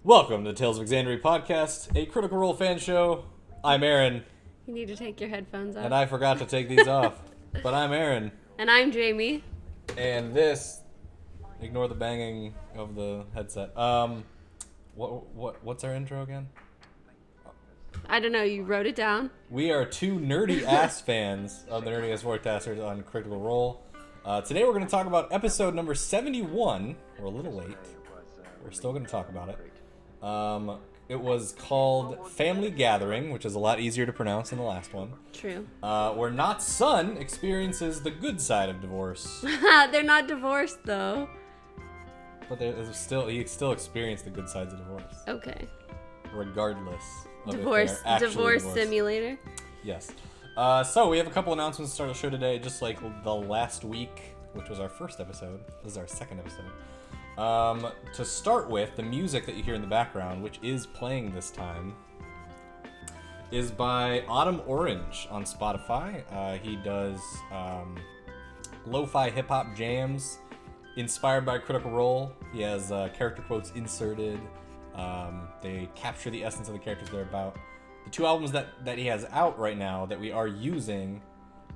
Welcome to Tales of Exandria podcast, a Critical Role fan show. I'm Aaron. You need to take your headphones off. And I forgot to take these off. But I'm Aaron. And I'm Jamie. And this, ignore the banging of the headset. What's our intro again? I don't know, you wrote it down. We are two nerdy ass fans of the Nerdiest Forecasters on Critical Role. Today we're going to talk about episode number 71. We're a little late. We're still going to talk about it. It was called Family Gathering, which is a lot easier to pronounce than the last one. True. Where Knott's son experiences the good side of divorce. They're not divorced, though. But he still experienced the good sides of divorce. Okay. Regardless of divorce simulator. Yes. So we have a couple announcements to start the show today, just like the last week, which was our first episode. This is our second episode. To start with, the music that you hear in the background, which is playing this time, is by Autumn Orange on Spotify. He does lo-fi hip-hop jams inspired by Critical Role. He has character quotes inserted. They capture the essence of the characters they're about. The two albums that he has out right now that we are using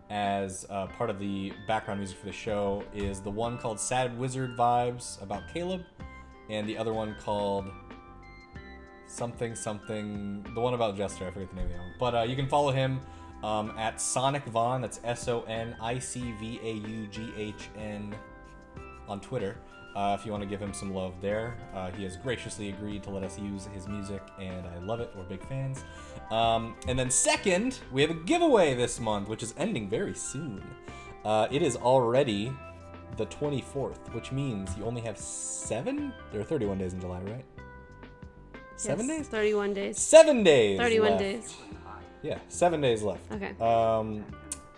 as part of the background music for the show is the one called Sad Wizard Vibes about Caleb, and the other one called something, the one about Jester, I forget the name of the album. But you can follow him at Sonic Vaughn, that's SONICVAUGHN on Twitter. If you want to give him some love there. He has graciously agreed to let us use his music, and I love it. We're big fans. And then second, we have a giveaway this month, which is ending very soon. It is already the 24th, which means you only have 7? There are 31 days in July, right? 7 days? 31 days. 7 days 31 left. days. Yeah, 7 days left. Okay.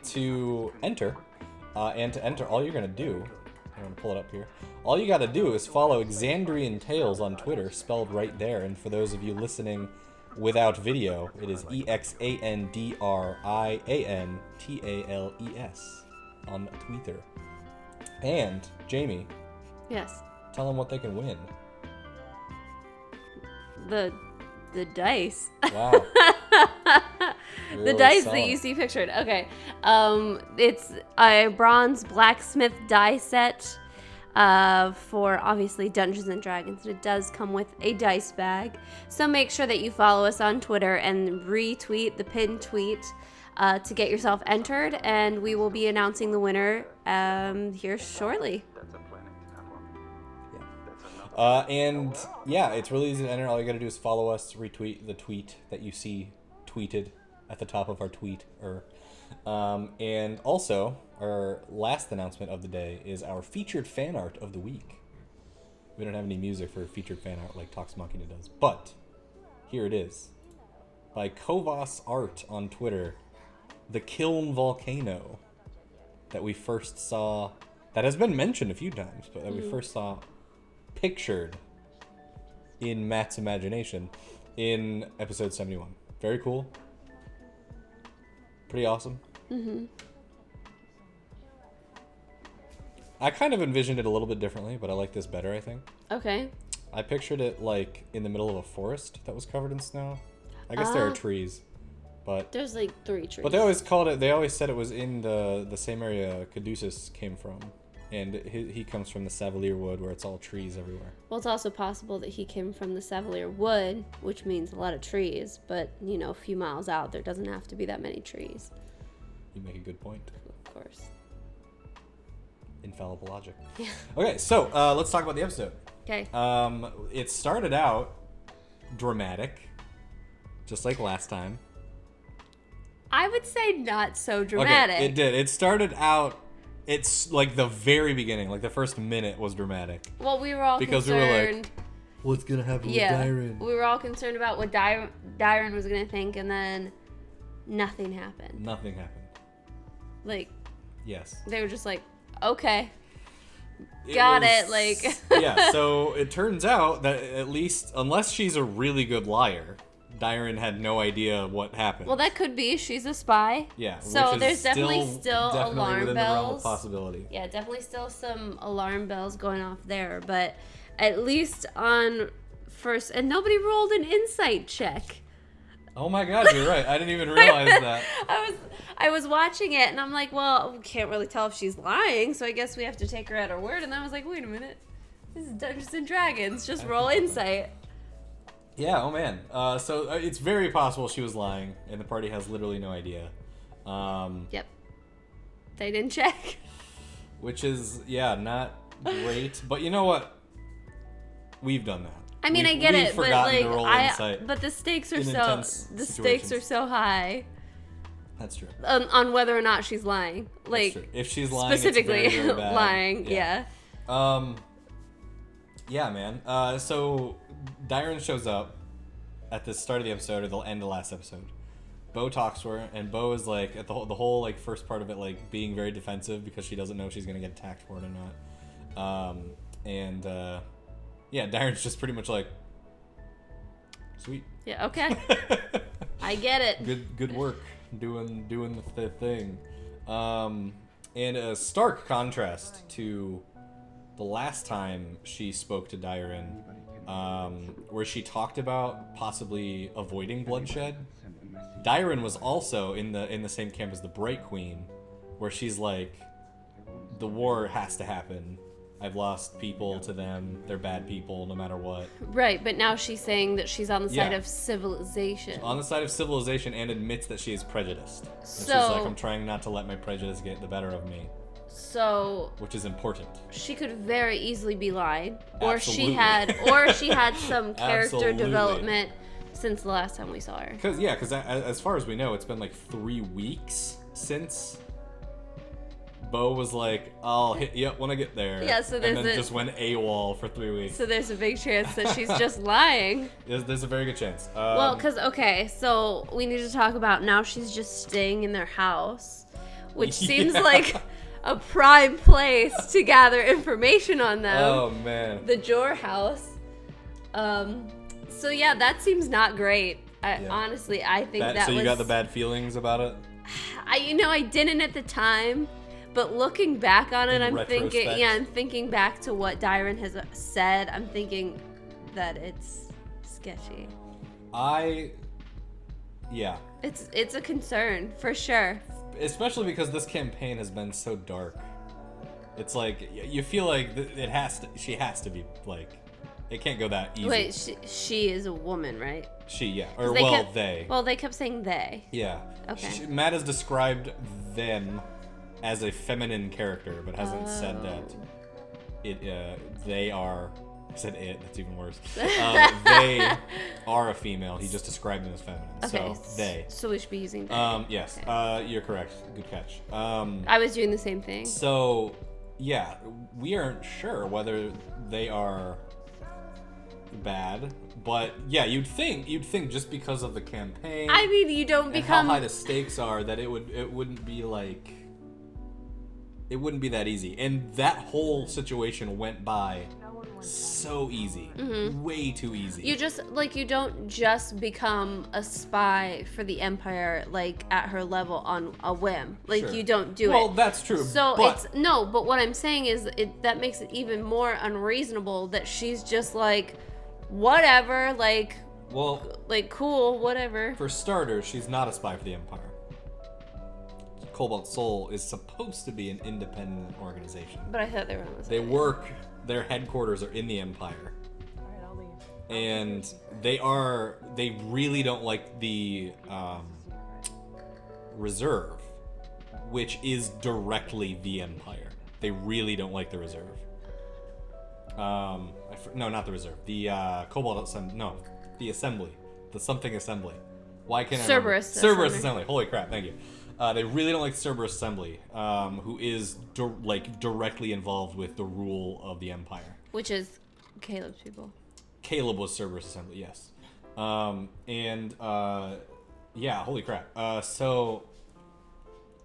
To enter, and to enter, all you're going to do... I'm going to pull it up here. All you got to do is follow Exandrian Tales on Twitter, spelled right there. And for those of you listening without video, it is EXANDRIANTALES on Twitter. And, Jamie. Yes. Tell them what they can win. The dice. Wow. The dice that you see pictured. Okay. It's a bronze blacksmith die set for obviously Dungeons and Dragons. It does come with a dice bag. So make sure that you follow us on Twitter and retweet the pinned tweet to get yourself entered, and we will be announcing the winner here shortly. And yeah, it's really easy to enter. All you gotta do is follow us, retweet the tweet that you see tweeted at the top of our tweet. And also, our last announcement of the day is our featured fan art of the week. We don't have any music for featured fan art like Tox Machina does, but here it is. By Kovas Art on Twitter, the Kiln Volcano that we first saw, that has been mentioned a few times, but that we first saw pictured in Matt's imagination in episode 71. Very cool. Pretty awesome. Mm-hmm. I kind of envisioned it a little bit differently, but I like this better, I think. Okay. I pictured it like in the middle of a forest that was covered in snow. I guess there are trees, but there's like 3 trees. But they always said it was in the same area Caduceus came from. And he comes from the Savalier Wood, where it's all trees everywhere. Well, it's also possible that he came from the Savalier Wood, which means a lot of trees. But, a few miles out, there doesn't have to be that many trees. You make a good point. Of course. Infallible logic. Yeah. Okay, so let's talk about the episode. Okay. It started out dramatic, just like last time. I would say not so dramatic. Okay, it did. It started out... It's like the very beginning, like the first minute was dramatic. Well, we were all because concerned. We were like, what's going to happen with Dyron? We were all concerned about what Dyron was going to think, and then nothing happened. Nothing happened. Like, yes. They were just like, okay, got it. Like, yeah, so it turns out that at least, unless she's a really good liar, Dyron had no idea what happened. Well, that could be. She's a spy. Yeah. So there's definitely still alarm within bells. The realm of possibility. Yeah, definitely still some alarm bells going off there. But at least on first, and nobody rolled an insight check. Oh my god, you're right. I didn't even realize that. I was watching it, and I'm like, well, we can't really tell if she's lying, so I guess we have to take her at her word. And then I was like, wait a minute, this is Dungeons and Dragons. Just roll insight. Yeah. Oh man. So it's very possible she was lying, and the party has literally no idea. Yep. They didn't check. Which is not great. But you know what? We've done that. I mean, I get it, but like but the stakes are so high. That's true. On whether or not she's lying, like if she's lying, specifically it's very, very bad. lying, yeah. Yeah, man. So Dyron shows up at the start of the episode, or the end of the last episode. Bo talks to her, and Bo is like at the whole like first part of it, like being very defensive because she doesn't know if she's gonna get attacked for it or not. Yeah, Darren's just pretty much like, sweet. Yeah, okay. I get it. Good work doing the thing. And a stark contrast to the last time she spoke to Dyron, where she talked about possibly avoiding bloodshed. Dyron was also in the same camp as the Bright Queen, where she's like, the war has to happen. I've lost people to them. They're bad people no matter what. Right, but now she's saying that she's on the side of civilization. On the side of civilization, and admits that she is prejudiced. And so, she's like, I'm trying not to let my prejudice get the better of me. So, which is important. She could very easily be lying, or she had some character development since the last time we saw her. Because as far as we know, it's been like 3 weeks since Bo was like, I'll hit you up when I get there. Yeah, so there's and then just went AWOL for 3 weeks. So there's a big chance that she's just lying. There's a very good chance. Well, because, so we need to talk about now she's just staying in their house, which seems like a prime place to gather information on them. Oh, man. The Jor house. So yeah, that seems not great. Honestly, I think that was... So you got the bad feelings about it? I didn't at the time. But looking back on it, I'm thinking back to what Dyron has said. I'm thinking that it's sketchy. It's a concern for sure. Especially because this campaign has been so dark. It's like you feel like she has to be like, it can't go that easy. Wait, she is a woman, right? They. Well, they kept saying they. Yeah. Okay. Matt has described them as a feminine character, but hasn't said that they are. I said it. That's even worse. They are a female. He just described them as feminine. Okay. So they. So we should be using they. Yes. Okay. You're correct. Good catch. I was doing the same thing. So, yeah, we aren't sure whether they are bad, but yeah, you'd think just because of the campaign. I mean, you don't become how high the stakes are that it wouldn't be like. It wouldn't be that easy. And that whole situation went by so easy. Mm-hmm. Way too easy. You don't just become a spy for the Empire, like, at her level on a whim. Like, sure. You don't do it. Well, that's true. So but what I'm saying is that makes it even more unreasonable that she's just like, whatever, like, cool, whatever. For starters, she's not a spy for the Empire. Cobalt Soul is supposed to be an independent organization. But I thought they were on the side. They work, their headquarters are in the Empire. Alright, I'll leave. And they really don't like the Reserve, which is directly the Empire. They really don't like the Reserve. No, not the Reserve. The Cobalt Assembly. No, the Assembly. The something Assembly. Why can't I remember? Cerberus Assembly. Holy crap, thank you. They really don't like the Cerberus Assembly, who is directly involved with the rule of the Empire. Which is Caleb's people. Caleb was Cerberus Assembly, yes. Yeah, holy crap. So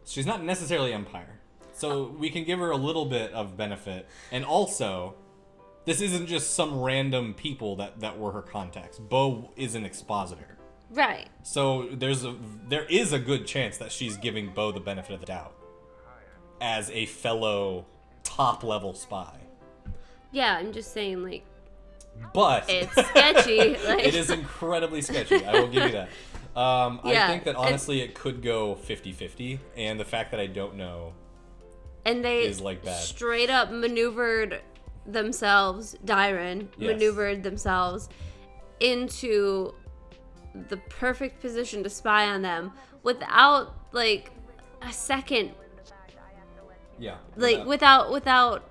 she's not necessarily Empire. So we can give her a little bit of benefit. And also, this isn't just some random people that were her contacts. Bo is an expositor. Right. So there is a good chance that she's giving Bo the benefit of the doubt as a fellow top level spy. Yeah, I'm just saying, like, but it's sketchy. Like, it is incredibly sketchy. I will give you that. I think that honestly it could go 50-50, and the fact that I don't know and they is like bad. Straight up maneuvered themselves, maneuvered themselves into the perfect position to spy on them without like a second. Yeah. Like without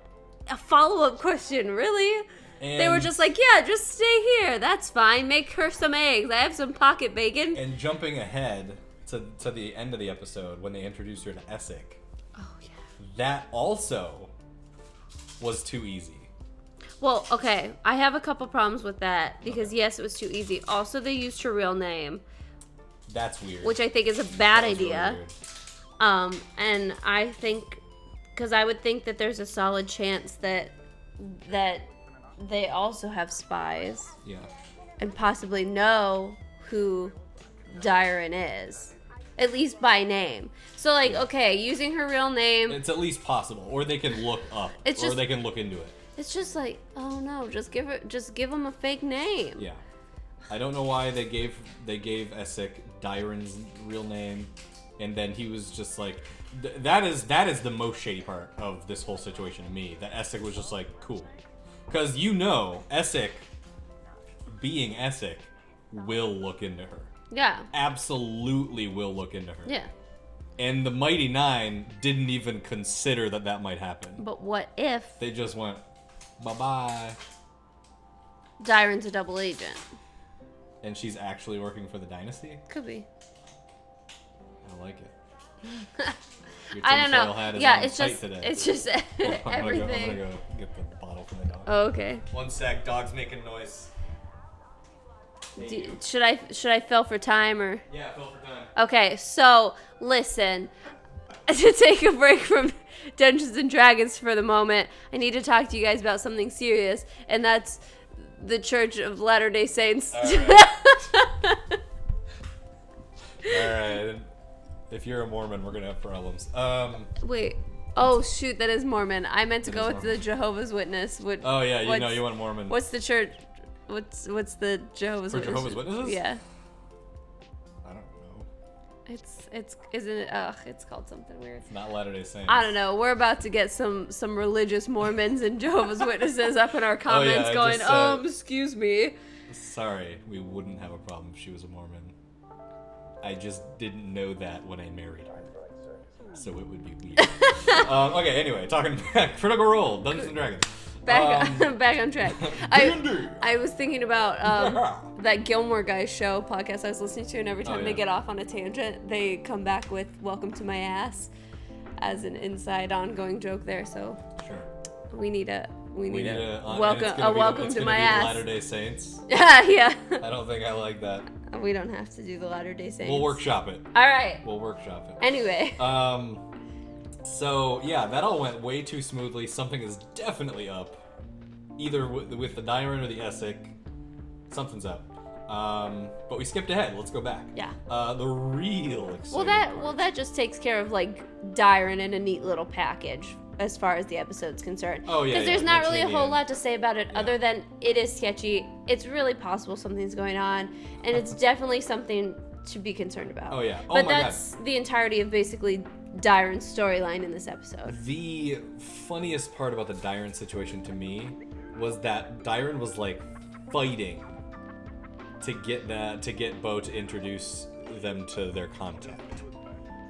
a follow-up question, really? And they were just like, yeah, just stay here. That's fine. Make her some eggs. I have some pocket bacon. And jumping ahead to the end of the episode when they introduced her to Essek. Oh, yeah. That also was too easy. Well, okay. I have a couple problems with that because, yes, it was too easy. Also, they used her real name. That's weird. Which I think is a bad idea. Really and I think, because I would think that there's a solid chance that they also have spies. Yeah. And possibly know who Dyron is. At least by name. So, like, okay, using her real name. It's at least possible. Or they can look up. Or they can look into it. It's just like, oh no, just give them a fake name. Yeah. I don't know why they gave Essek Dyron's real name. And then he was just like, that is the most shady part of this whole situation to me. That Essek was just like, cool. Because Essek, being Essek, will look into her. Yeah. Absolutely will look into her. Yeah. And the Mighty Nine didn't even consider that might happen. But what if... They just went, bye-bye. Dyron's a double agent. And she's actually working for the Dynasty? Could be. I like it. I don't know. Yeah, it's just today. everything. I'm gonna go get the bottle for my dog. Oh, okay. One sec, dog's making noise. Should I fill for time or? Yeah, fill for time. Okay, so listen. To take a break from Dungeons and Dragons for the moment, I need to talk to you guys about something serious, and that's the Church of Latter-day Saints. All right. All right. If you're a Mormon, we're gonna have problems. Wait. Oh shoot, that is Mormon. I meant to go with the Jehovah's Witness. Oh yeah, you went Mormon. What's the church? What's the Jehovah's Witness? Jehovah's Witnesses? Yeah. I don't know. It's isn't it? Ugh, it's called something weird. It's not Latter-day Saints. I don't know. We're about to get some religious Mormons and Jehovah's Witnesses up in our comments going, excuse me. Sorry, we wouldn't have a problem if she was a Mormon. I just didn't know that when I married her. So it would be weird. Okay, anyway, talking back. Critical Role, Dungeons and Dragons. Back on track. I was thinking about that Gilmore Guys show podcast I was listening to, and every time they get off on a tangent, they come back with "Welcome to my ass" as an inside ongoing joke there. So sure, we need a welcome to my ass. Latter-day Saints. Yeah. I don't think I like that. We don't have to do the Latter-day Saints. We'll workshop it. All right. We'll workshop it. Anyway. So yeah, that all went way too smoothly. Something is definitely up, either with the Dyron or the Essek. Something's up. But we skipped ahead. Let's go back. Yeah. The real exciting Well, that just takes care of like Dyron in a neat little package as far as the episode's concerned. Oh yeah. Because there's not really a whole lot to say about it other than it is sketchy. It's really possible something's going on, and it's definitely something to be concerned about. Oh yeah. Oh but my that's the entirety of basically Dyron's storyline in this episode. The funniest part about the Dyron situation to me was that Dyron was like fighting to get Bo to introduce them to their contact.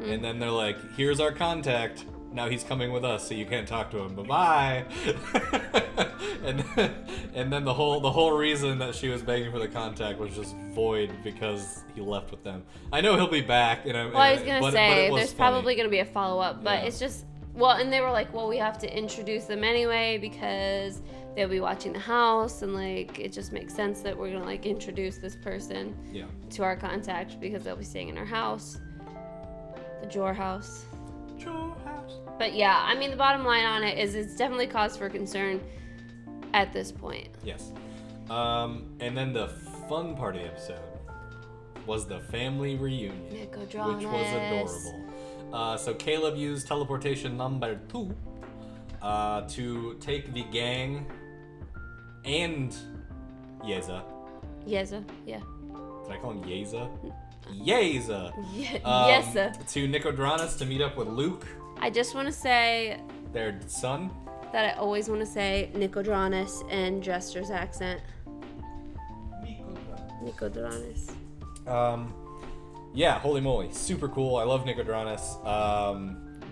And then they're like, here's our contact. Now he's coming with us, so you can't talk to him. Bye-bye. and then the whole reason that she was begging for the contact was just void because he left with them. I know he'll be back. I was gonna say there's funny. Probably gonna be a follow-up, but it's just and they were like, well, we have to introduce them anyway because they'll be watching the house, and like it just makes sense that we're gonna like introduce this person to our contact because they'll be staying in our house, the Jor house. But yeah, I mean, the bottom line on it is it's definitely cause for concern at this point. Yes. And then the fun part of the episode was the family reunion, which was adorable. So Caleb used teleportation number 2 to take the gang and Yeza. Yeza, yeah. Did I call him Yeza? Yeza! Yeza. To Nicodranus to meet up with Luke, I just want to say their son. that I always want to say Nicodranus in Jester's accent. Nicodranus. Yeah, holy moly. Super cool. I love Nicodranus.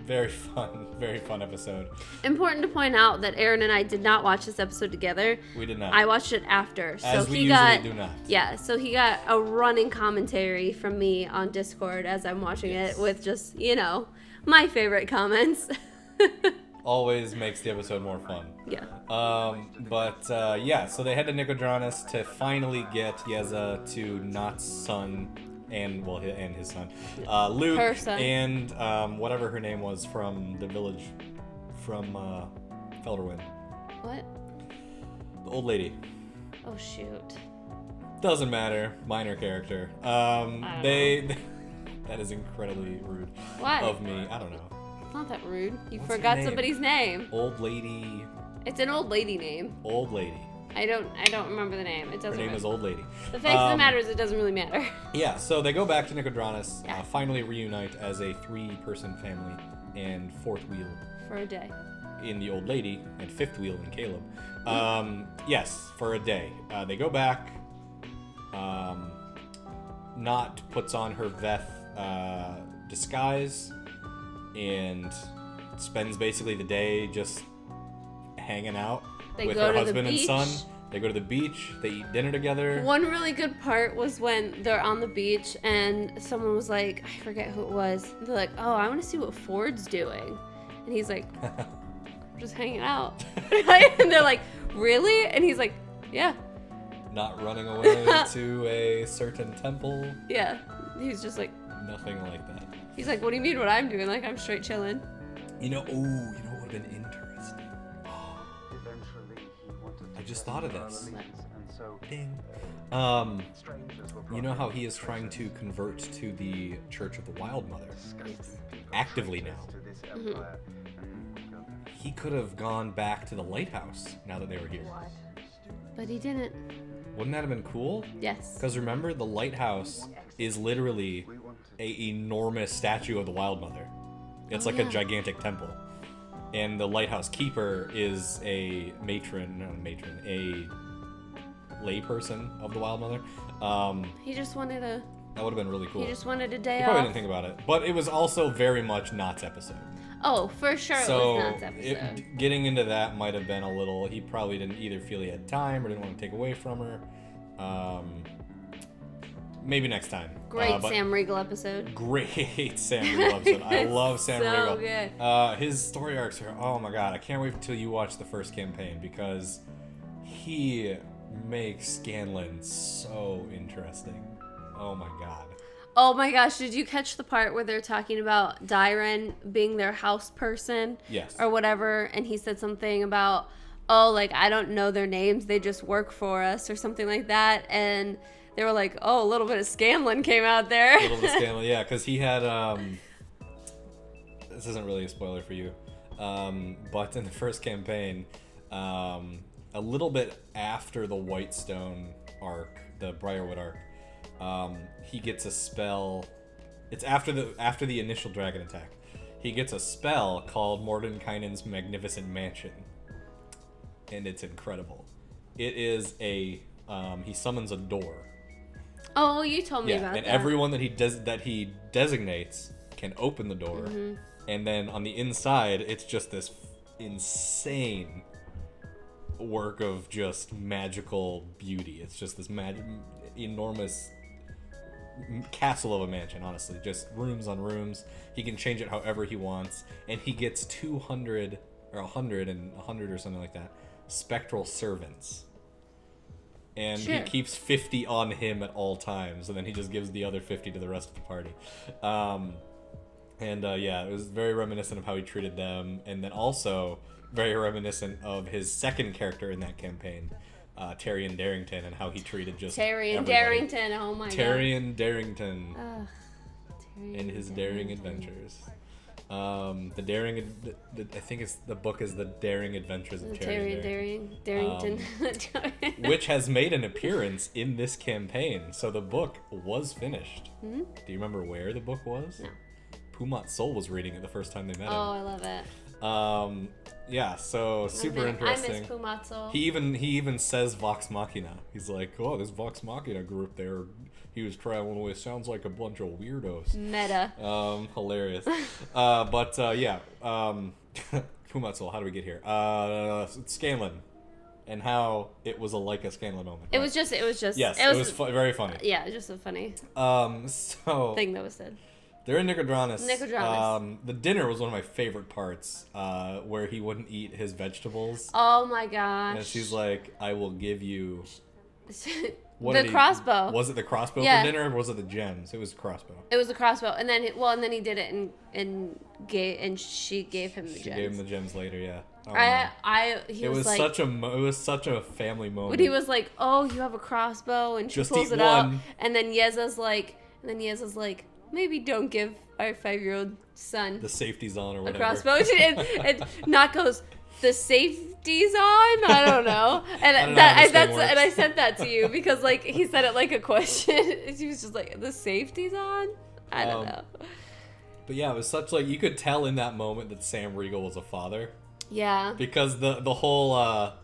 Very fun episode. Important to point out that Aaron and I did not watch this episode together. We did not. I watched it after. As we usually do not. Yeah, so he got a running commentary from me on Discord as I'm watching it with just, my favorite comments. Always makes the episode more fun. Yeah. So they head to Nicodranus to finally get Yeza to Not's son and his son, Luke, her son. And whatever her name was from the village from Felderwind. What? The old lady. Oh shoot. Doesn't matter. Minor character. That is incredibly rude. Why? Of me. I don't know. It's not that rude. You What's her forgot name? somebody's name. Old lady. It's an old lady name. Old lady. I don't remember the name. It doesn't. Her name matter. is Old Lady. The fact of the matter is, it doesn't really matter. Yeah, so they go back to Nicodranus, Yeah. finally reunite as a 3-person family, and 4th wheel For a day. in the Old Lady, and 5th wheel in Caleb. Yes, for a day. They go back. Not puts on her Veth disguise and spends basically the day just hanging out They with go her to the husband and beach. son. They go to the beach. They eat dinner together. One really good part was when they're on the beach and someone was like, I forget who it was. They're like, oh, I want to see what Ford's doing. And he's like, just hanging out. And they're like, really? And he's like, yeah. Not running away to a certain temple. Yeah. He's just like, Nothing like that. he's like, what do you mean what I'm doing? Like, I'm straight chilling. You know what would have been interesting? I just thought of this. Ding. You know how he is trying to convert to the Church of the Wild Mother? Yes. Actively now. Mm-hmm. He could have gone back to the lighthouse now that they were here. But he didn't. Wouldn't that have been cool? Yes. Because remember, the lighthouse is literally a enormous statue of the Wild Mother. It's like a gigantic temple. And the lighthouse keeper is a a layperson of the Wild Mother. He just wanted a. That would have been really cool. He just wanted a day He off. probably didn't think about it. But it was also very much Knott's episode. Oh, for sure it So was Knott's episode. Getting into that might have been a little... He probably didn't either feel he had time or didn't want to take away from her. Maybe next time. Great but Sam Riegel episode. Great Sam Riegel episode. I love Sam so Riegel. good. His story arcs are... Oh my god, I can't wait until you watch the first campaign because he makes Scanlan so interesting. Oh my god. Oh my gosh, did you catch the part where they're talking about Dyren being their house person? Yes. Or whatever, and he said something about, oh, like, I don't know their names, they just work for us, or something like that, and they were like, oh, a little bit of Scanlan came out there. A little bit of Scanlan, yeah, because he had, this isn't really a spoiler for you, but in the first campaign, a little bit after the Whitestone arc, the Briarwood arc, he gets a spell. It's after the initial dragon attack. He gets a spell called Mordenkainen's Magnificent Mansion, and it's incredible. It is he summons a door. Oh, you told me about and that. everyone that he designates can open the door, and then on the inside, it's just this insane work of just magical beauty. It's just this enormous castle of a mansion, honestly, just rooms on rooms. He can change it however he wants, and he gets 200 or 100 or something like that spectral servants, and he keeps 50 on him at all times, and then he just gives the other 50 to the rest of the party. It was very reminiscent of how he treated them, and then also very reminiscent of his second character in that campaign, Tyrion Darrington, and how he treated just Tyrion everybody. Darrington, oh my god. Tyrion Darrington Tyrion and his daring adventures. The daring, I think the book is The Daring Adventures of Terry Darrington. Which has made an appearance in this campaign. So the book was finished. Mm-hmm. Do you remember where the book was? No. Pumat Sol was reading it the first time they met him. Oh, I love it. Yeah, super interesting. I miss Pumat Sol. He even says Vox Machina. He's like, oh, this Vox Machina group there, he was traveling with, sounds like a bunch of weirdos. Meta. Hilarious. Yeah. Pumat Sol, how do we get here? Scanlan. And how it was a Scanlan moment. It was just. Yes, it was very funny. Yeah, just a funny thing that was said. They're in Nicodranus. The dinner was one of my favorite parts, where he wouldn't eat his vegetables. Oh my gosh. And she's like, I will give you... the crossbow. Was it the crossbow for dinner, or was it the gems? It was the crossbow. It was the crossbow, and then he did it and she gave him the gems. She gave him the gems later, yeah. It was such a family moment. When he was like, "Oh, you have a crossbow," and she just pulls eat it one. out, and then Yeza's like, maybe don't give our 5-year-old son the safety's on or whatever. A crossbow, and Knock goes, the safety's on. I don't know, and I sent that to you because he said it like a question. She was just like, the safety's on. I don't know. But yeah, it was such you could tell in that moment that Sam Riegel was a father. Yeah. Because the whole, all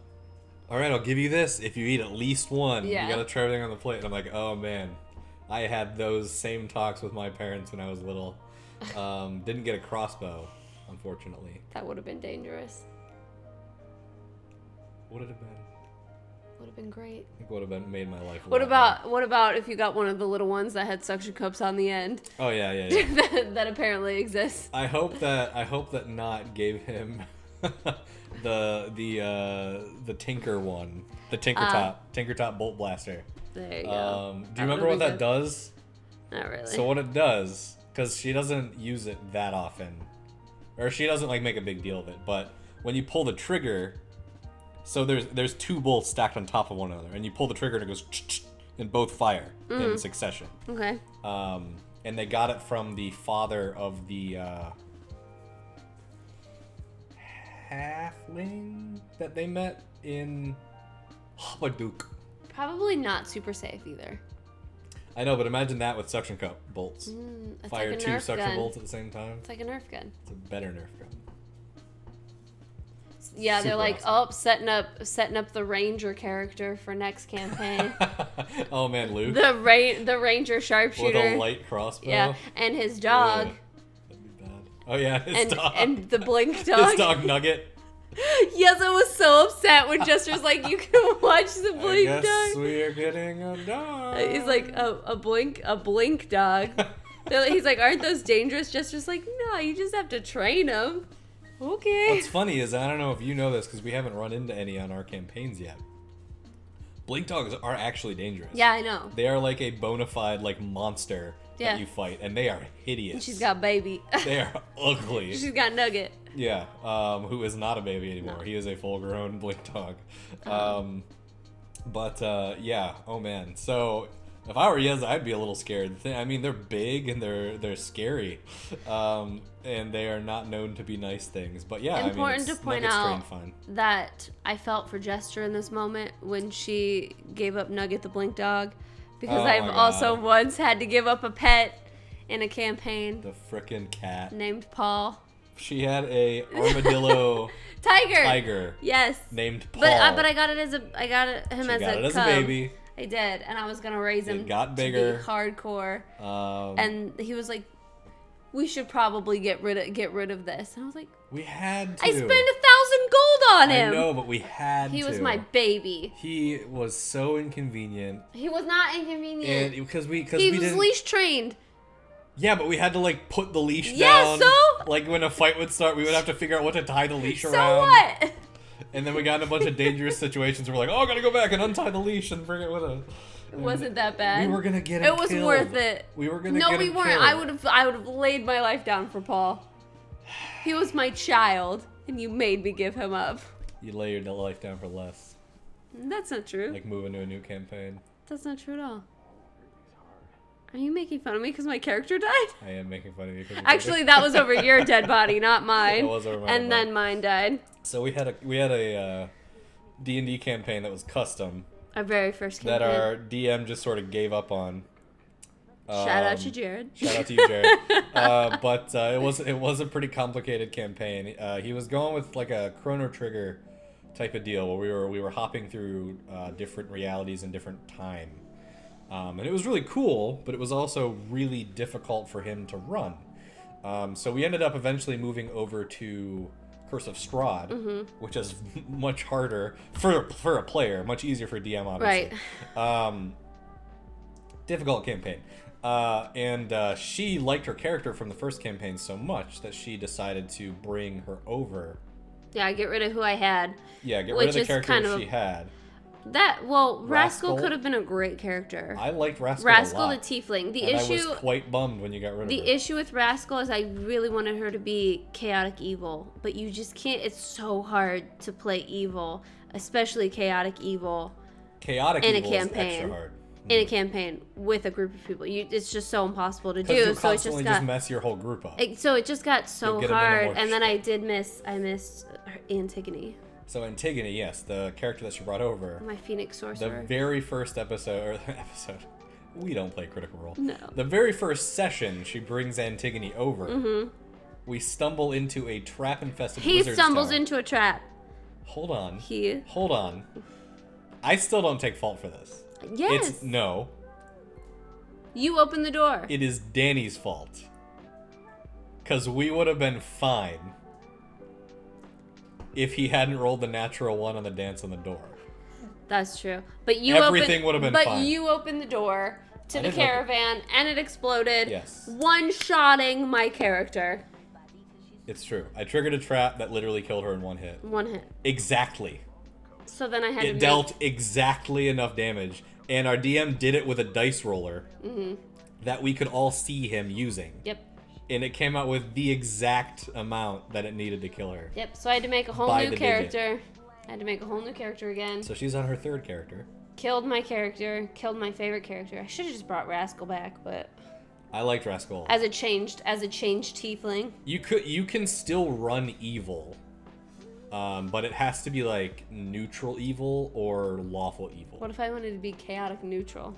right, I'll give you this if you eat at least one. Yeah. You gotta try everything on the plate. And I'm like, oh man, I had those same talks with my parents when I was little. Didn't get a crossbow, unfortunately. That would have been dangerous. Would it have been? Would have been great. I think would have made my life. What about if you got one of the little ones that had suction cups on the end? Oh yeah. that apparently exists. I hope that Not gave him the Tinker one, the Tinker Top Bolt Blaster. There you go. Do you remember what that does? Not really. So what it does, because she doesn't use it that often, or she doesn't make a big deal of it, but when you pull the trigger, so there's two bolts stacked on top of one another, and you pull the trigger and it goes and both fire in succession. Okay. And they got it from the father of the halfling that they met in Habadook. Probably not super safe either. I know, but imagine that with suction cup bolts. Fire like two suction bolts at the same time. It's like a Nerf gun. It's a better Nerf gun. Yeah, Super they're like, awesome. setting up the ranger character for next campaign. Oh man, Luke. The ranger sharpshooter with a light crossbow. Yeah, and his dog. Ugh, that'd be bad. Oh yeah, his dog. And the blink dog. His dog Nugget. Yes, I was so upset when Jester's like, you can watch the blink I guess dog. we're getting a dog. He's like, a blink dog. He's like, aren't those dangerous? Jester's like, no, you just have to train them. Okay. What's funny is, I don't know if you know this because we haven't run into any on our campaigns yet. Blink dogs are actually dangerous. Yeah, I know. They are like a bona fide monster that you fight, and they are hideous. And she's got baby. They are ugly. She's got Nugget. Yeah, who is not a baby anymore. No. He is a full-grown blink dog. Yeah, oh man. So if I were Yeza, I'd be a little scared. I mean, they're big and they're scary, and they are not known to be nice things. But yeah, important to point out that I felt for Jester in this moment when she gave up Nugget the blink dog, because I've also once had to give up a pet in a campaign. The frickin' cat named Paul. She had a armadillo tiger. Yes. Named Paul. But I got him as a cub. A baby. I did, and I was gonna raise him. It got bigger. To be hardcore. And he was like, "We should probably get rid of this." And I was like, "We had to." I spent 1,000 gold on him. I know, but we had to. He was my baby. He was so inconvenient. He was not inconvenient. And because he was leash trained. Yeah, but we had to put the leash down. Yeah, so when a fight would start, we would have to figure out what to tie the leash around. So what? And then we got in a bunch of dangerous situations. We're like, oh, I gotta go back and untie the leash and bring it with us. It wasn't that bad. We were gonna get him killed. It was worth it. We were gonna get him No, we weren't. Killed. I would have laid my life down for Paul. He was my child, and you made me give him up. You lay your life down for less. That's not true. Like moving to a new campaign. That's not true at all. Are you making fun of me because my character died? I am making fun of you. Actually, that was over your dead body, not mine. That was over my and then mine died. So we had a D&D campaign that was custom. Our very first campaign. That our DM just sort of gave up on. Shout out to Jared. Shout out to you, Jared. But it was a pretty complicated campaign. He was going with like a Chrono Trigger type of deal where we were hopping through different realities in different time. And it was really cool, but it was also really difficult for him to run. So we ended up eventually moving over to Curse of Strahd, which is much harder for a player, much easier for DM, obviously. Right. Difficult campaign. And she liked her character from the first campaign so much that she decided to bring her over. Yeah, get rid of who I had. Yeah, get rid of the character she had. Rascal could have been a great character. I liked Rascal Rascal a lot. the Tiefling. I was quite bummed when you got rid of her. The issue with Rascal is I really wanted her to be chaotic evil, but you just can't. It's so hard to play evil, especially chaotic evil. Chaotic in evil a campaign. Is extra hard. In a campaign with a group of people, it's just so impossible to do. You so it just mess your whole group up. So it just got so hard, and then I missed Antigone. So Antigone, yes, the character that she brought over. My Phoenix Sorcerer. The very first episode, we don't play Critical Role. No. The very first session, she brings Antigone over. Mm-hmm. We stumble into a trap-infested He wizard's stumbles tower. into a trap. Hold on. He. Hold on. I still don't take fault for this. Yes. No. You open the door. It is Danny's fault. Because we would have been fine if he hadn't rolled the natural one on the dance on the door. That's true. But everything would have been fine. But you opened the door to the caravan and it exploded. Yes. One-shotting my character. It's true. I triggered a trap that literally killed her in one hit. One hit. Exactly. So then I had It dealt exactly enough damage. And our DM did it with a dice roller that we could all see him using. Yep. And it came out with the exact amount that it needed to kill her. Yep, so I had to make a whole new character. I had to make a whole new character again. So she's on her third character. Killed my character. Killed my favorite character. I should have just brought Rascal back, but... I liked Rascal. As a changed tiefling. You can still run evil. But it has to be like neutral evil or lawful evil. What if I wanted to be chaotic neutral?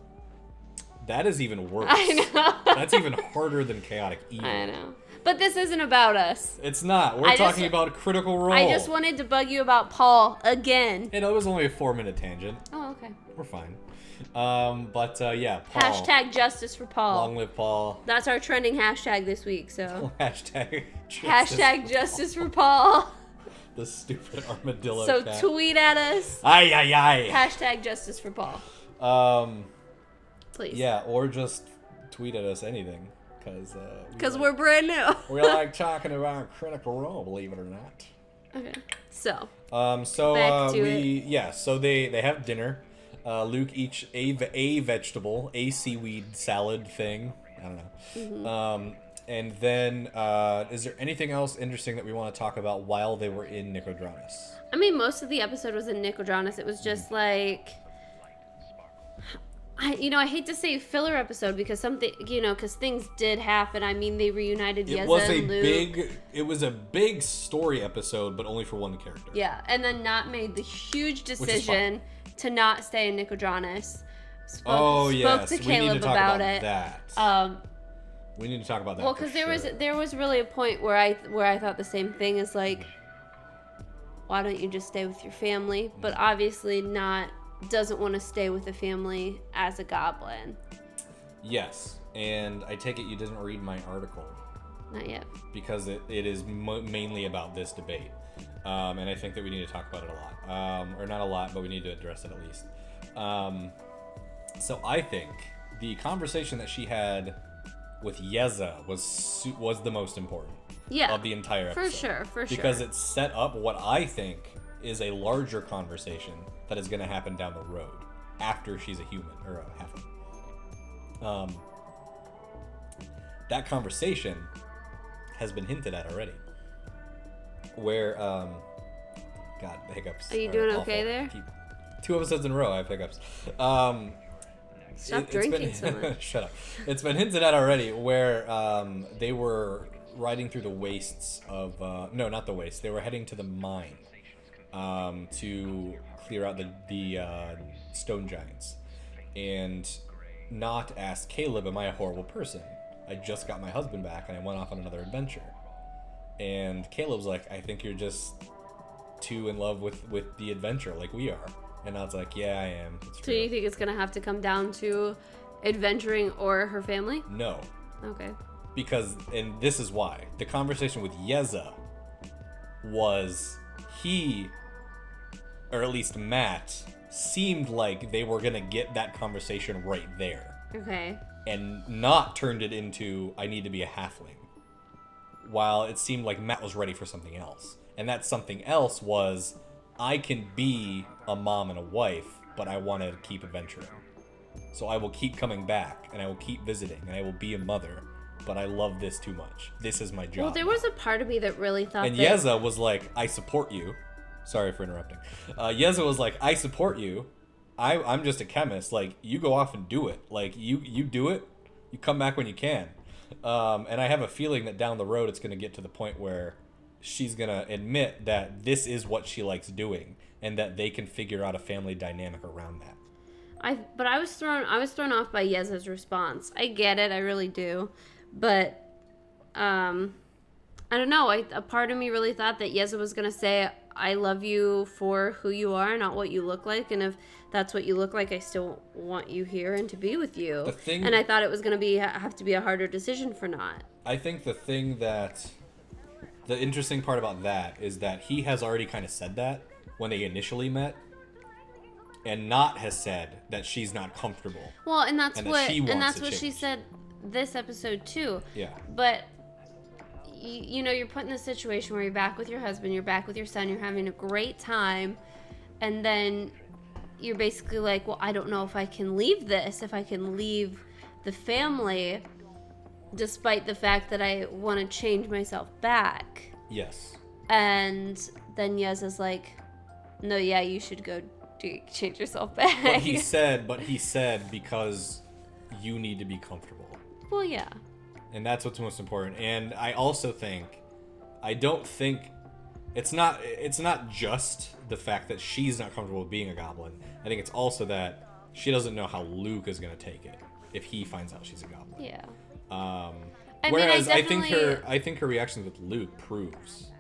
That is even worse. I know. That's even harder than chaotic evil. I know. But this isn't about us. It's not. We're talking about Critical Role. I just wanted to bug you about Paul again. It was only a 4-minute tangent. Oh, okay. We're fine. Yeah, Paul. Hashtag justice for Paul. Long live Paul. That's our trending hashtag this week, so. Hashtag justice for Paul. The stupid armadillo So cat. Tweet at us. Ay, ay, ay. Hashtag justice for Paul. Please. Yeah, or just tweet at us anything. Because we're brand new. We like talking about Critical Role, believe it or not. Okay. So. So they have dinner. Luke eats a vegetable, a seaweed salad thing. I don't know. Mm-hmm. And then, is there anything else interesting that we want to talk about while they were in Nicodranus? I mean, most of the episode was in Nicodranus. It was just like... I hate to say filler episode because because things did happen. I mean, they reunited Yeza and Luke. It was a big story episode, but only for one character. Yeah, and then Nott made the huge decision to not stay in Nicodranus. Spoke to Caleb about it. We need to talk about that. Well, because there was really a point where I thought the same thing is like, why don't you just stay with your family? But obviously Nott doesn't want to stay with the family as a goblin. Yes, and I take it you didn't read my article. Not yet. Because it is mainly about this debate. And I think that we need to talk about it a lot. Or not a lot, but we need to address it at least. So I think the conversation that she had with Yeza was the most important of the entire episode. For sure. Because it set up what I think is a larger conversation that is going to happen down the road after she's a human or a halfling. That conversation has been hinted at already. Where, God, the hiccups. Are you doing awful. okay there? 2 episodes in a row, I have hiccups. Stop drinking so much. Shut up. It's been hinted at already where they were riding through the wastes of no, not the wastes. They were heading to the mine to clear out the stone giants, and Not asked Caleb, "Am I a horrible person? I just got my husband back and I went off on another adventure." And Caleb's like, "I think you're just too in love with the adventure like we are." And Nod's like, "Yeah, I am. It's So you think it's gonna have to come down to adventuring or her family? No. Okay. Because, and this is why, the conversation with Yeza was or at least Matt, seemed like they were gonna get that conversation right there. Okay. And not turned it into, I need to be a halfling. While it seemed like Matt was ready for something else. And that something else was, I can be a mom and a wife, but I want to keep adventuring. So I will keep coming back, and I will keep visiting, and I will be a mother, but I love this too much. This is my job. Well, there was a part of me that really thought and that... Yeza was like, I support you. Sorry for interrupting. Yeza was like, I support you. I'm just a chemist. Like, you go off and do it. Like, you do it. You come back when you can. And I have a feeling that down the road it's going to get to the point where she's going to admit that this is what she likes doing, and that they can figure out a family dynamic around that. But I was thrown off by Yeza's response. I get it, I really do. But I don't know. A part of me really thought that Yeza was going to say, I love you for who you are, not what you look like. And if that's what you look like, I still want you here and to be with you. And I thought it was going to have to be a harder decision for Not. I think the interesting part about that is that he has already kind of said that when they initially met. And Not has said that she's not comfortable. Well, and that's what change. She said this episode too. Yeah. But you know, you're put in this situation where you're back with your husband, you're back with your son, you're having a great time, and then you're basically like, well, I don't know if I can leave this, if I can leave the family, despite the fact that I want to change myself back. Yes. And then Yeza's like, no, yeah, you should go change yourself back. But he said because you need to be comfortable. Well, yeah. And that's what's most important. And I also don't think it's not just the fact that she's not comfortable with being a goblin. I think it's also that she doesn't know how Luke is going to take it if he finds out she's a goblin. Yeah. I think her reactions with Luke proves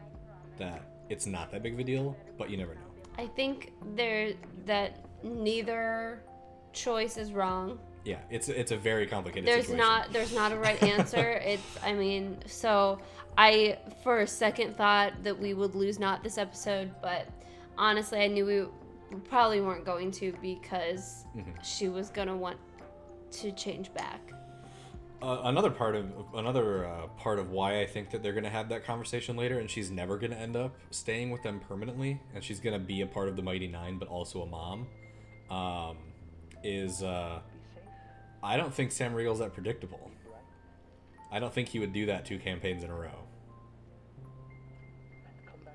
that it's not that big of a deal, but you never know. I think that neither choice is wrong. Yeah, it's a very complicated situation. There's not a right answer. I for a second thought that we would lose Not this episode, but honestly I knew we probably weren't going to, because she was gonna want to change back. Another part of why I think that they're gonna have that conversation later, and she's never gonna end up staying with them permanently, and she's gonna be a part of the Mighty Nine, but also a mom, is I don't think Sam Riegel's that predictable. I don't think he would do that 2 campaigns in a row.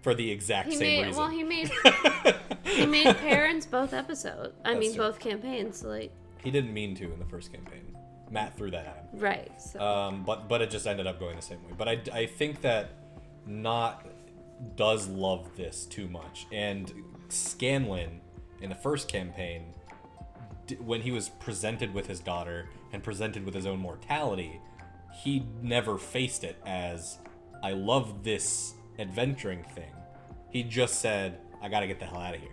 For the exact same reason. Well, he made parents both episodes. Both campaigns. Like, he didn't mean to in the first campaign. Matt threw that at him. Right. So. But it just ended up going the same way. But I think that Not does love this too much. And Scanlan, in the first campaign, when he was presented with his daughter and presented with his own mortality, he never faced it as, I love this adventuring thing. He just said, I gotta get the hell out of here.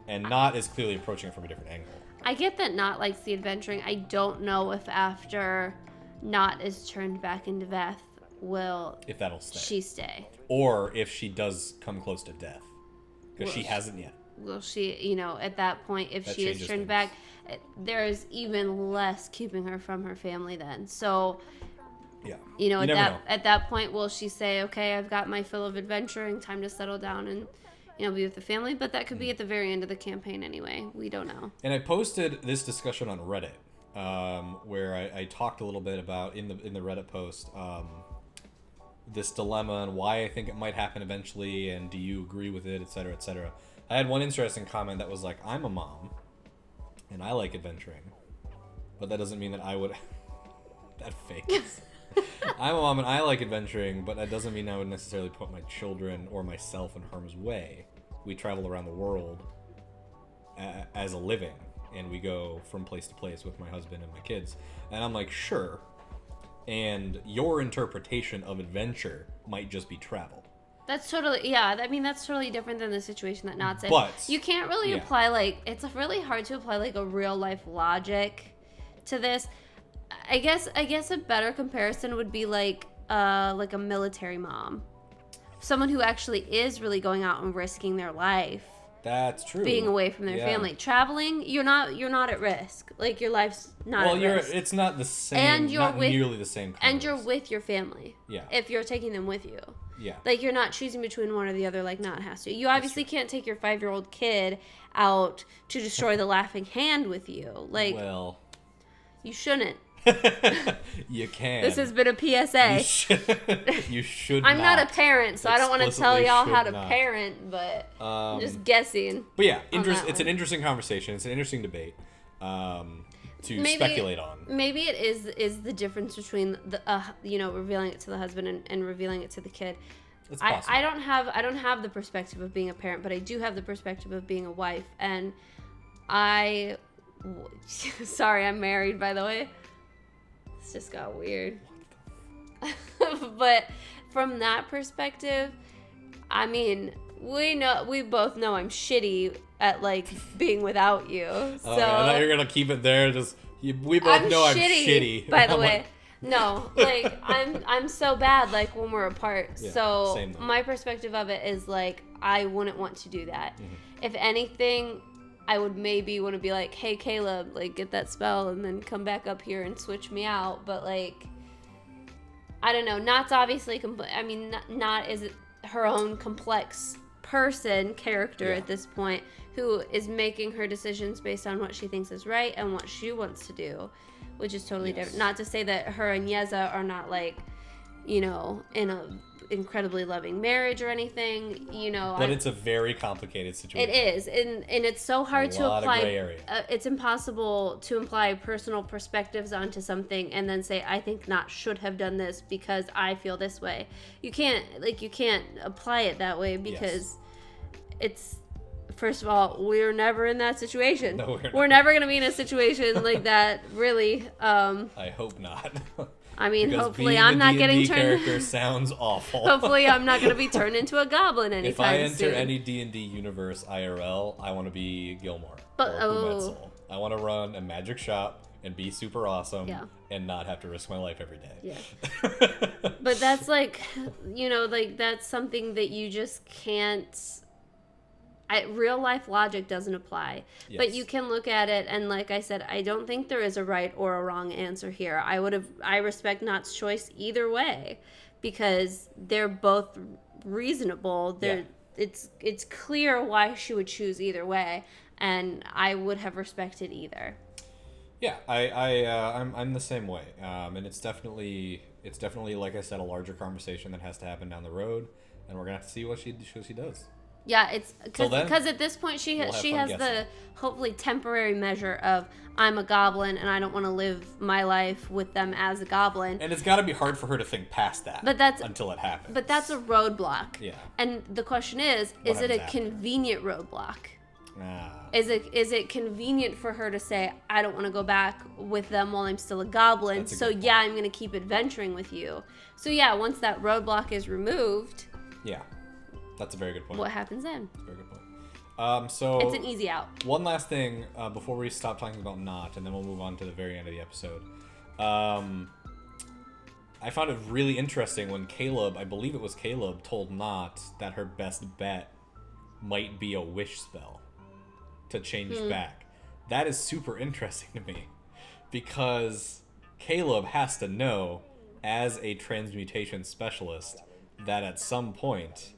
And Not is clearly approaching it from a different angle. I get that Not likes the adventuring. I don't know if after Not is turned back into Veth, if that'll stay. She stay. Or if she does come close to death. Because she hasn't yet. Will she, at that point, if she is turned back, there's even less keeping her from her family then. So, yeah. At that point, will she say, okay, I've got my fill of adventuring, time to settle down and, be with the family? But that could be at the very end of the campaign anyway. We don't know. And I posted this discussion on Reddit, where I talked a little bit about, in the Reddit post, this dilemma and why I think it might happen eventually, and do you agree with it, etc., etc. I had one interesting comment that was like, I'm a mom, and I like adventuring, but that doesn't mean that I would. That face. I'm a mom and I like adventuring, but that doesn't mean I would necessarily put my children or myself in harm's way. We travel around the world as a living, and we go from place to place with my husband and my kids. And I'm like, sure. And your interpretation of adventure might just be travel. That's totally, yeah. I mean, that's totally different than the situation that Knott's in. But you can't really apply, like, it's really hard to apply, like, a real life logic to this. I guess a better comparison would be like a military mom, someone who actually is really going out and risking their life. That's true. Being away from their family, traveling, you're not at risk. Like your life's not at risk. It's not the same. And you're not nearly the same. And you're with your family. Yeah. If you're taking them with you. Yeah. Like you're not choosing between one or the other like Knott has to. You obviously can't take your 5-year-old kid out to destroy the laughing hand with you. Like, well, you shouldn't. You can. This has been a PSA. You should I'm not a parent, so I don't want to tell y'all how to not. parent, but I'm just guessing. But yeah, it's an interesting conversation. It's an interesting debate to speculate on. Maybe it is the difference between the revealing it to the husband and revealing it to the kid. It's possible. I don't have the perspective of being a parent, but I do have the perspective of being a wife, and sorry, I'm married, by the way. This just got weird. But from that perspective, I mean, we both know I'm shitty at like being without you. So I thought you were gonna keep it there. We both know I'm shitty. By the way, no, like I'm so bad like when we're apart. Yeah, so my perspective of it is like I wouldn't want to do that. Mm-hmm. If anything, I would maybe want to be like, hey, Caleb, like, get that spell and then come back up here and switch me out. But, like, I don't know. Knott's obviously, Knott is her own complex character at this point, who is making her decisions based on what she thinks is right and what she wants to do, which is totally different. Not to say that her and Yeza are not, like, in a incredibly loving marriage or anything, but it's a very complicated situation. It is, and it's so hard to apply. Gray area. It's impossible to apply personal perspectives onto something and then say I think Knott should have done this because I feel this way. You can't apply it that way because it's, first of all, we're never in that situation. No, we're never going to be in a situation like that, really. I hope not. I mean, because hopefully I'm not getting turned. Character sounds awful. Hopefully I'm not going to be turned into a goblin anytime soon. If I enter any D&D universe IRL, I want to be Gilmore or Kumetzel. I want to run a magic shop and be super awesome and not have to risk my life every day. Yeah. But that's like, that's something that you just can't. Real life logic doesn't apply. Yes. But you can look at it, and like I said, I don't think there is a right or a wrong answer here. I respect Knott's choice either way because they're both reasonable. It's clear why she would choose either way, and I would have respected either. Yeah, I'm the same way, and it's definitely like I said, a larger conversation that has to happen down the road, and we're gonna have to see what she does. Yeah, it's because at this point she has the hopefully temporary measure of I'm a goblin and I don't want to live my life with them as a goblin. And it's got to be hard for her to think past that. Until it happens. But that's a roadblock. Yeah. And the question is it a convenient roadblock? Is it convenient for her to say I don't want to go back with them while I'm still a goblin? So yeah, I'm going to keep adventuring with you. So yeah, once that roadblock is removed. Yeah. That's a very good point. What happens then? That's a very good point. So it's an easy out. One last thing before we stop talking about Knott, and then we'll move on to the very end of the episode. I found it really interesting when I believe it was Caleb, told Knott that her best bet might be a wish spell to change back. That is super interesting to me because Caleb has to know, as a transmutation specialist, that at some point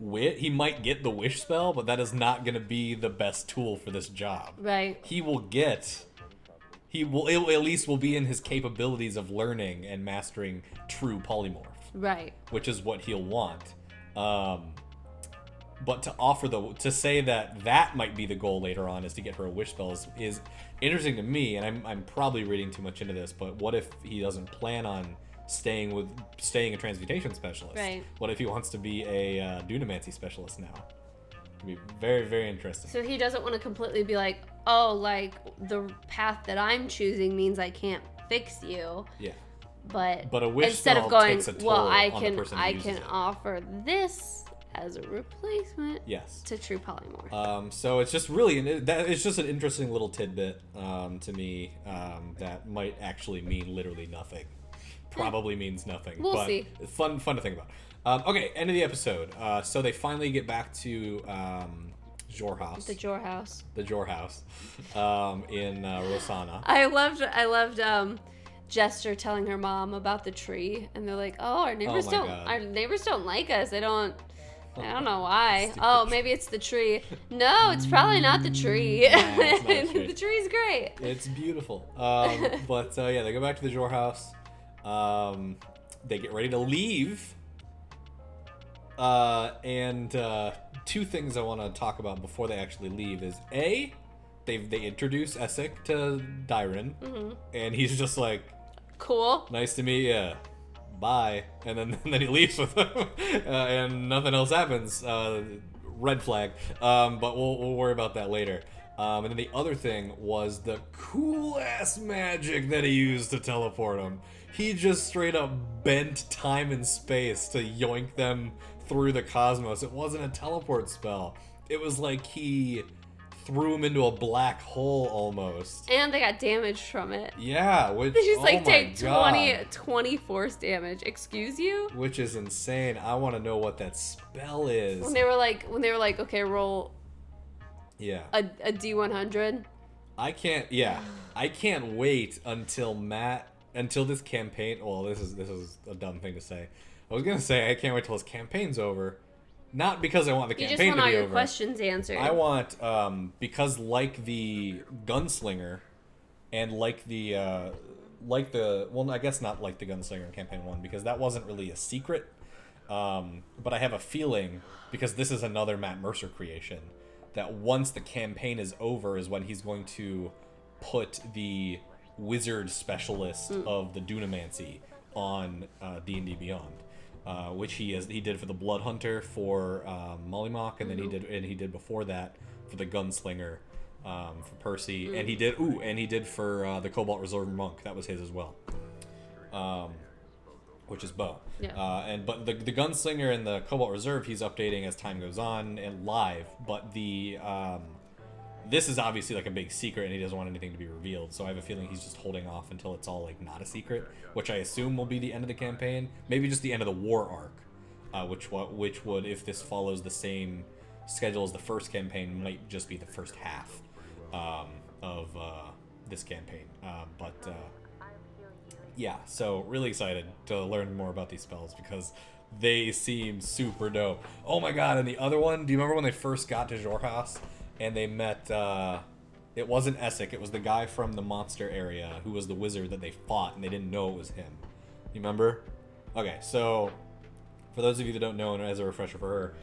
he might get the wish spell, but that is not going to be the best tool for this job. Right. It at least will be in his capabilities of learning and mastering true polymorph. Right. Which is what he'll want. But to say that might be the goal later on is to get her a wish spell is interesting to me, and I'm probably reading too much into this. But what if he doesn't plan on staying a transmutation specialist? Right. What if he wants to be a dunamancy specialist now? It'd be very, very interesting. So he doesn't want to completely be like, oh, like the path that I'm choosing means I can't fix you. Yeah. But a wish instead spell of going, takes a toll well, I on the person who I uses can it. offer this as a replacement. Yes. To true polymorph. So it's just really it's just an interesting little tidbit to me that might actually mean literally nothing. Probably means nothing. We'll but see. It's fun to think about. Okay, end of the episode. So they finally get back to Jorhaus. The Jor House. The Jor House in Rosanna. I loved Jester telling her mom about the tree, and they're like, "Oh, our neighbors my don't God. our neighbors don't like us. I don't know why. Stupid Oh, tree. maybe it's the tree. No, it's probably not the tree. No, it's not the tree. The tree's great. It's beautiful. But yeah, they go back to the Jor House. They get ready to leave. And two things I want to talk about before they actually leave is A, they introduce Essek to Dyron, and he's just like, Cool. nice to meet ya. Bye. And then he leaves with them, and nothing else happens. Red flag. But we'll worry about that later. And then the other thing was the cool ass magic that he used to teleport him. He just straight up bent time and space to yoink them through the cosmos. It wasn't a teleport spell. It was like he threw him into a black hole almost. And they got damaged from it. Yeah, which They just like my take God. 20 force damage. Excuse you? Which is insane. I want to know what that spell is. When they were like, okay, roll Yeah. a D100. I can't wait until this campaign. Well, this is a dumb thing to say. I was gonna say I can't wait till this campaign's over, not because I want the You campaign just want to all be your over. questions answered. I want because like the gunslinger, and like the well, I guess not like the gunslinger in campaign 1 because that wasn't really a secret. But I have a feeling because this is another Matt Mercer creation that once the campaign is over is when he's going to put the wizard specialist of the Dunamancy on D&D Beyond, which he did for the Blood Hunter for Mollymock, and then he did before that for the Gunslinger for Percy, and he did for the Cobalt Reserve Monk. That was his as well, which is Bo. Yeah. But the Gunslinger and the Cobalt Reserve he's updating as time goes on and live, but the this is obviously like a big secret and he doesn't want anything to be revealed, so I have a feeling he's just holding off until it's all like not a secret, which I assume will be the end of the campaign, maybe just the end of the war arc, which would, if this follows the same schedule as the first campaign, might just be the first half of this campaign. Yeah, so really excited to learn more about these spells because they seem super dope. Oh my god, and the other one, do you remember when they first got to Jorhaus and they met, it wasn't Essek, it was the guy from the monster area who was the wizard that they fought and they didn't know it was him. You remember? Okay, so for those of you that don't know, and as a refresher for her,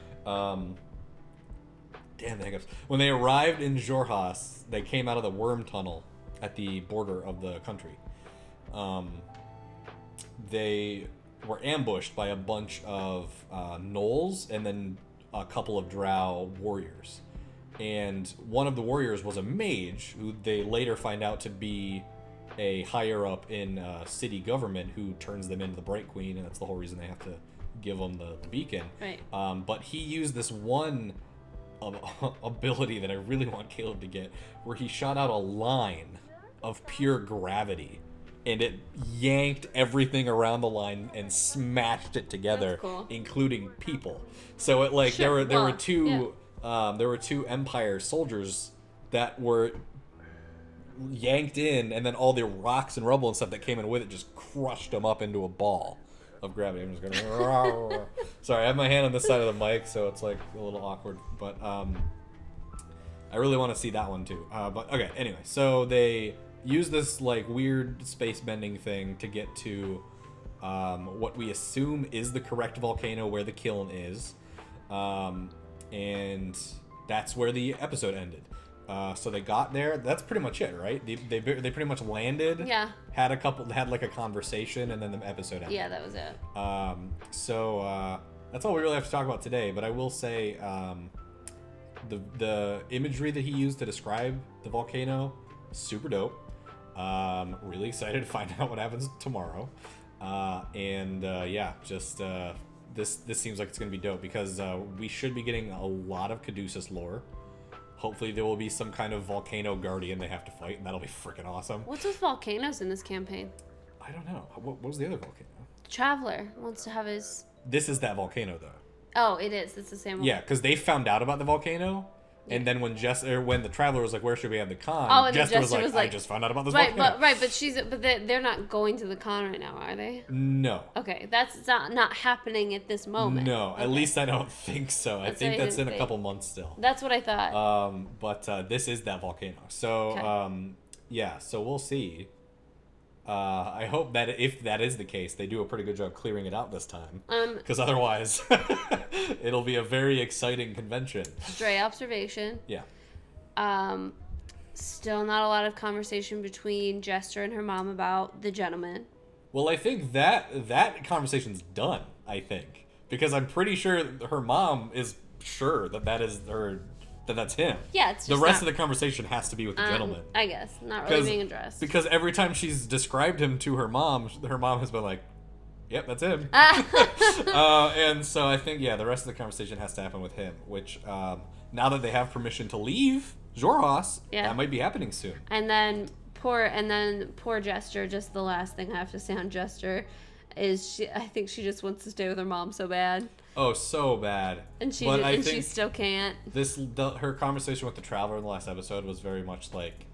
damn the hiccups. When they arrived in Jorhaus, they came out of the worm tunnel at the border of the country. They were ambushed by a bunch of gnolls and then a couple of drow warriors. And one of the warriors was a mage who they later find out to be a higher up in city government who turns them into the Bright Queen, and that's the whole reason they have to give them the beacon. Right. But he used this one ability that I really want Caleb to get, where he shot out a line of pure gravity, and it yanked everything around the line and smashed it together, That's cool. including people. So it like Sure, there were well, two Empire soldiers that were yanked in, and then all the rocks and rubble and stuff that came in with it just crushed them up into a ball of gravity. I'm just going sorry, I have my hand on this side of the mic, so it's like a little awkward, but I really want to see that one too. But okay, anyway, so they use this like weird space bending thing to get to what we assume is the correct volcano where the kiln is, and that's where the episode ended. So they got there. That's pretty much it, right? They pretty much landed. Yeah. Had like a conversation, and then the episode ended. Yeah, that was it. So that's all we really have to talk about today. But I will say, the imagery that he used to describe the volcano, super dope. Really excited to find out what happens tomorrow. This seems like it's gonna be dope because we should be getting a lot of Caduceus lore. Hopefully there will be some kind of volcano guardian they have to fight, and that'll be freaking awesome. What's with volcanoes in this campaign? I don't know. What was the other volcano? Traveler wants to have his... This is that volcano, though. Oh, it is. It's the same one. Yeah, because they found out about the volcano, and then when the Traveler was like, "Where should we have the con?" Oh, and Jester was like, "I just found out about this volcano." But they're not going to the con right now, are they? No. Okay, that's not happening at this moment. No, okay. At least I don't think so. I think that's in a couple months still. That's what I thought. But this is that volcano. So, okay. So we'll see. I hope that if that is the case, they do a pretty good job clearing it out this time. Because otherwise, it'll be a very exciting convention. Stray observation. Yeah. Still not a lot of conversation between Jester and her mom about the gentleman. Well, I think that conversation's done, I think. Because I'm pretty sure her mom is sure that's him. Yeah, it's just the rest of the conversation has to be with the gentleman. I guess. Not really being addressed. Because every time she's described him to her mom has been like, yep, that's him. And so I think, the rest of the conversation has to happen with him, which, now that they have permission to leave Xhorhas, that might be happening soon. And then poor Jester, just the last thing I have to say on Jester is I think she just wants to stay with her mom so bad. Oh, so bad. And she still can't. Her conversation with the Traveler in the last episode was very much like,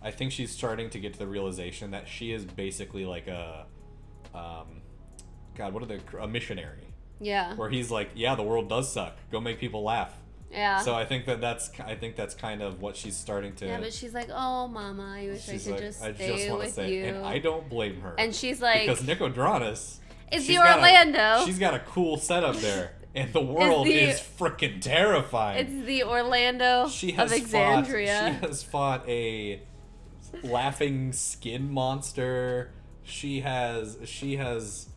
I think she's starting to get to the realization that she is basically like a missionary. Yeah. Where he's like, the world does suck. Go make people laugh. Yeah. So I think that's kind of what she's starting to. Yeah, but she's like, "Oh, Mama, I wish I could just stay with you." And I don't blame her. And she's like, because Nicodranus is the Orlando. She's got a cool setup there, and the world is freaking terrifying. It's the Orlando of Exandria. She has fought a laughing skin monster. She has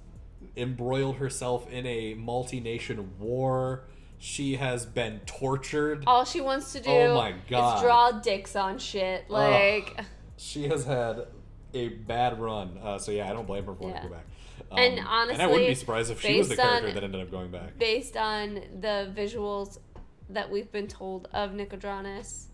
embroiled herself in a multi-nation war. She has been tortured. All she wants to do is draw dicks on shit. Like, she has had a bad run. I don't blame her for wanting to go back. And honestly, and I wouldn't be surprised if she was the character that ended up going back. Based on the visuals that we've been told of Nicodranus,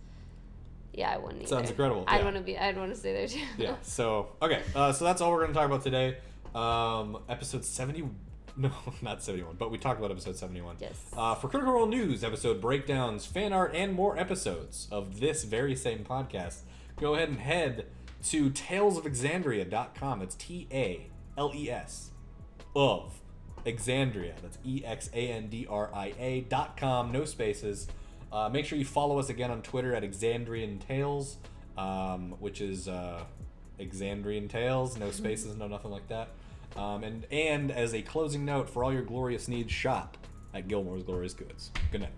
I wouldn't either. Sounds incredible. I'd want to stay there too. Yeah. So okay. So that's all we're going to talk about today. Episode 70. No, not 71, but we talked about episode 71. Yes. For Critical Role News, episode breakdowns, fan art, and more episodes of this very same podcast, go ahead and head to talesofexandria.com. It's TALES of Exandria. That's EXANDRIA.com. No spaces. Make sure you follow us again on Twitter at Exandrian Tales, which is Exandrian Tales. No spaces, no nothing like that. And as a closing note, for all your glorious needs, shop at Gilmore's Glorious Goods. Good night.